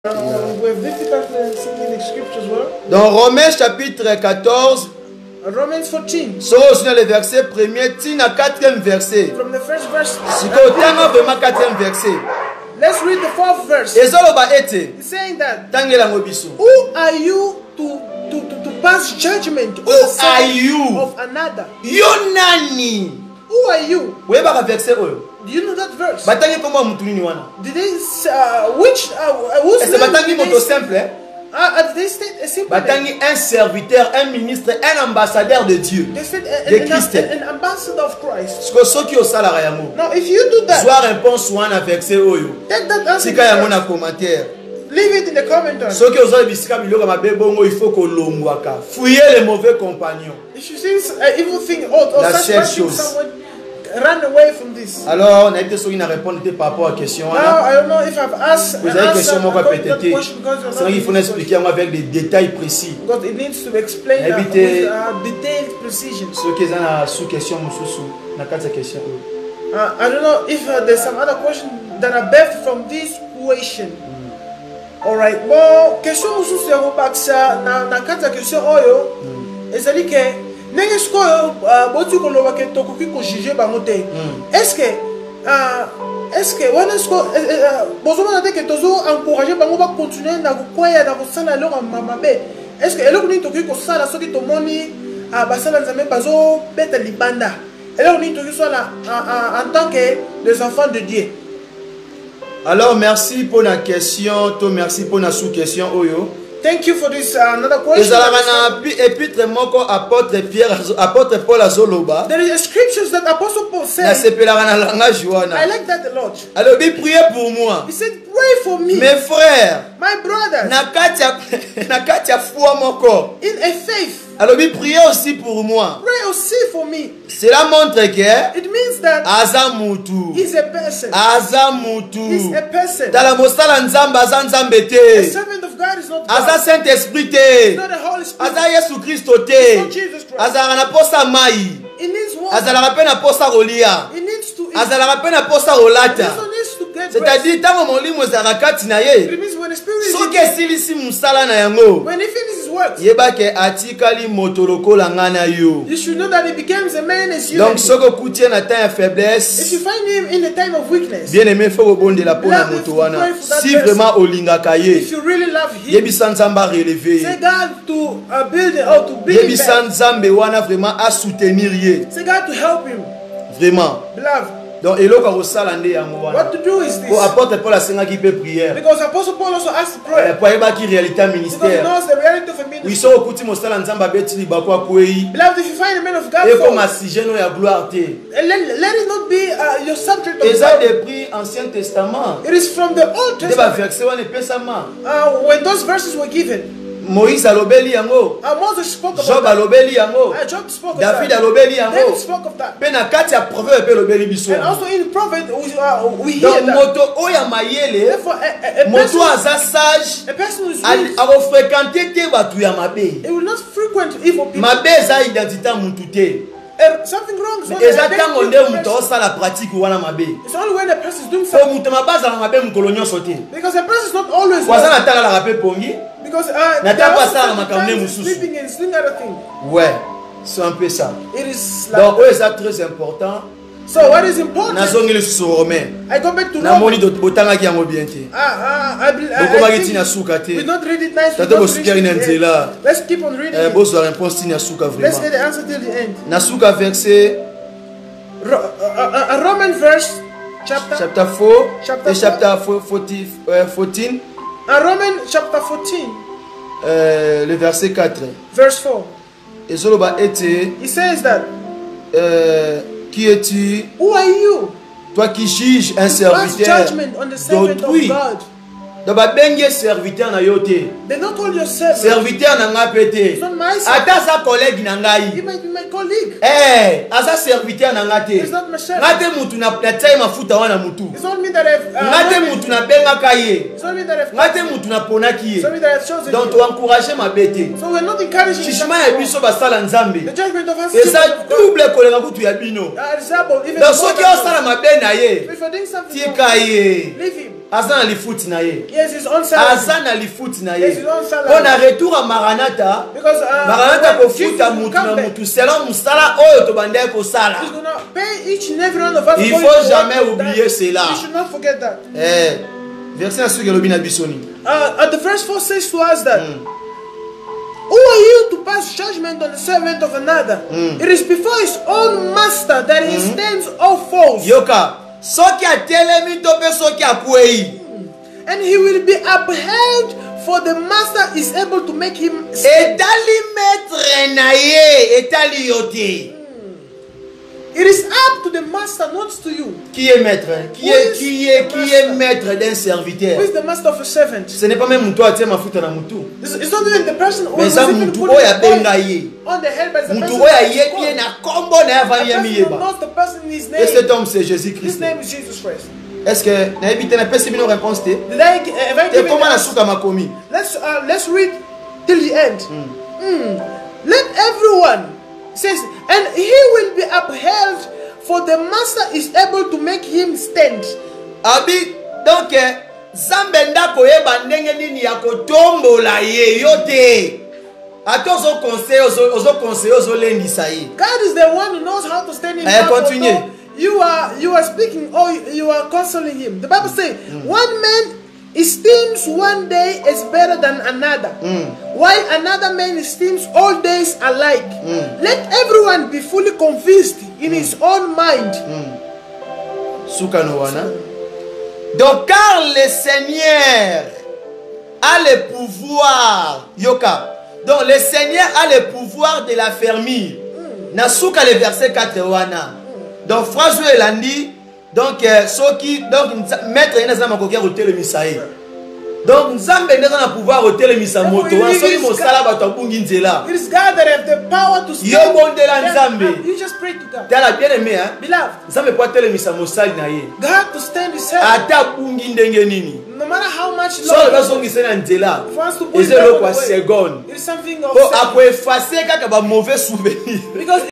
We have difficulty singing the scriptures well. Dans Romains chapitre 14, Romans 14. so dans le verset 1er, tina 4e verset. From the first verse. Si ko tanga vraiment 4e verset. Let's read the 4th verse. Ezoloba ete. He's saying that. Tangela ngobiso. Who are you to pass judgment Who are you of another? Yo nani? Who are you? We ba verset oyo. Do you know that verse? Batangi komba mutu nini wana? Did they which whose name? Batangi moto simple. Did they state a simple batangi un serviteur, un ministre, un ambassadeur de Dieu. They said de Christ. An ambassador of Christ. Siko soki osala yango. Now if you do that. Soit réponse wana verset oyo. Take that answer. Sika yango na commentaire. Leave it in the commentaries. Soki ozali bisika biloko mabe bongo il faut kolongwaka. Fuyez les mauvais compagnons. If you see evil thing or such someone, run away from this. Alors, on a été sur une réponse par rapport à la question. Now, I don't know if I've asked. Vous avez une question, moi, peut-être. C'est il faut expliquer avec des détails précis. Because it needs to explain with detailed precision. Ce qui est dans la sous-question, dans la question. I don't know if there's some other question that are birthed from this question. Alright, bon, question mususu ya kopakisa na kati ya question oyo ezali ke ndenge sikoyo boti koloba ke tokoki ko juger bango te. Est-ce que wana siko bozomona te ke tozo encourager bango ba continuer na kokwea na kosala eloko mabe. Est-ce que eloko nini tokoki kosala soki tomoni basala nzambe bazo beta libanda? Eloko nini tokoki kosala en tant que des enfants de Dieu? Alors merci pour la question, merci pour la sous-question oyo. Thank you for this another question. Épître moko apôtre Pierre, apôtre Paul azoloba. There is scriptures that Apostle Paul said. I like that a lot. Alors priez pour moi. He said, pray for me. Mes frères. My brothers. Nakatia foi moko. In a faith. Alors priez aussi pour moi. Pray aussi for me. Cela montre que it means that Azamutu. He's a person. Azamutu. He's a person. Dans la mosala nzamba nzambe te. The servant of God is not God. Aza Saint-Esprit te. It's not the Holy Spirit. Aza Yesu Christo te. It's not Jesus Christ. Aza na posa mai. It needs water. Aza la pena posa rolia. It needs to. Aza la pena posa rolata. C'est-à-dire tango molimo zarakati na ye. Soki esilisi musala na yango. When he finishes his work. Yebake atikali motoloko la ngana yo. You should know that he becomes a man as you. Donc soko kutie na temps de faiblesse. If you find him in a time of weakness. Bien aimé faut rebonde la pona moto wana. Si vraiment olingaka ye. If you really love him. Yebisa nzamba relever. Say God to build or to build him. Yebisa nzambe wana vraiment à soutenir ye. Say God to help him. Vraiment. Beloved. Donc what to do is this. Apôtre Paul a singaki pe prière. Because Apostle Paul also asked to pray. Pour yeba ki réalité ministère. Because he knows the reality of a ministry. Oui so okuti mosala nzamba betili bakwa kwei. Beloved, if you find a man of God. Et comme sujet no ya gloire te. Let it not be your subject of God. Eza des prix Ancien Testament. It is from the Old Testament. Deba verset wana pesama. When those verses were given. Moïse alobeli yango. Moses spoke about Job alobeli yango. Job spoke of David that. alobeli yango. David spoke of that. Pe na kati ya proverbe pe alobeli biso. And also in prophet we hear that. Donc moto oya mayele. Moto aza sage. A person who is avo fréquenter te batu ya mabe. He will not frequent evil people. Mabe eza identité mutu te. Something wrong is exactement nde mutu osala pratique wana mabe. It's only when a person is doing something. Mutu mabaza na mabe mukolo nyonso te. Because a person is not always. Waza na tala la rape pongi. Because sleeping and doing other things. Ouais, c'est un peu ça. It is like donc c'est très important. So what is important? Nazongeli sur Romain. I go back to Romain. Na moni do botanga ki yango bien te. We don't read it nicely. Let's keep on reading it. Bozo réponse tina suka vraiment. Let's get the answer till the end. Na suka verset Roman verse chapter 4 et chapter 14. Romans chapter 14. Le verset 4. Verse 4. Et Zoloba était. He says that. Qui es-tu? Who are you? Toi qui juges un serviteur d'autrui. Donc bengue serviteur na yote. They don't call yourself. Serviteur na nga pété. Ata sa collègue na ngai. He might be my colleague. Asa serviteur na nga te. It's not my chef. Ngate mutu na tsaye mafuta wana mutu. It's not me that I've. Ngate mutu na benga kaye. It's not me that I've. Ngate mutu na ponaki ye. It's not me that I've chosen. Donc tu encourager ma bête. So we're not encouraging. Chishima ya biso basala nzambe. The judgment of us. Et ça double kolenga kutu ya bino. Even donc soki osala mabe na ye. if you're doing something tika ye. leave him. Azan li foot na ye. Yes, his own salary. Azan li foot na Yes, ye. his own salary. On a retour à Maranatha. Because Maranatha ko Jesus foot à will mutu come na back. mutu. Selon musala oyo to bande ko sala. He's gonna pay each and every one of us. Il according faut to jamais what oublier that. cela. We should not forget that. Verset à ce que l'obina bisoni. At the verse 4 says to us that who are you to pass judgment on the servant of another? It is before his own master that he stands all false. Yoka, soki a telemi to pe soki a kwei. And he will be upheld, for the master is able to make him stand. Etali maître na ye, etali yote. It is up to the master, not to you. Qui est maître? Qui est maître d'un serviteur? Who is the master of a servant? Ce n'est pas même mutu atie mafuta na mutu. It's not even the person who Mais is ça even mutu putting oya the oil benga ye. on the head, but the Mutu person oya that is ye called. qui na kombo na ya The vami person who yeba. knows the person in his Et name. cet homme c'est His Jésus-Christ. name is Jesus Christ. Est-ce que na ebite na pesi bino réponse te? Did I Te give comment it? na suka makomi? Let's read till the end. Let everyone says, and he will be upheld, for the master is able to make him stand. Abi donc Zambe ndako yeba ndenge nini ya kotombola ye yote. Ata ozo conseil ozo lendisa ye. God is the one who knows how to stand in front of continue. you. You are speaking or you are counseling him. The Bible says one man esteems one day as better than another, while another man esteems all days alike. Let everyone be fully convinced in his own mind. Donc car le Seigneur a le pouvoir, Yoka. Donc le Seigneur a le pouvoir de la fermir. Nasuka le verset 4 wana. Donc phrase où elle a dit, donc soki donc maître ina zama kokia hôtel misaï. Donc Nzambe n'a pas pouvoir hôtel misa moto. Soki mosala ba tabungi nzela. It is God that have the power to stand. Yo bondela Nzambe. You just pray to God. Tala bien aimé hein. Beloved, Nzambe po tele misa mosali na ye. God to stand his head. Ata bungi ndenge nini. No matter how much So le zongi sena nzela. it Ezelo kwa seconde. is something Po ako effacer kaka ba mauvais souvenir. because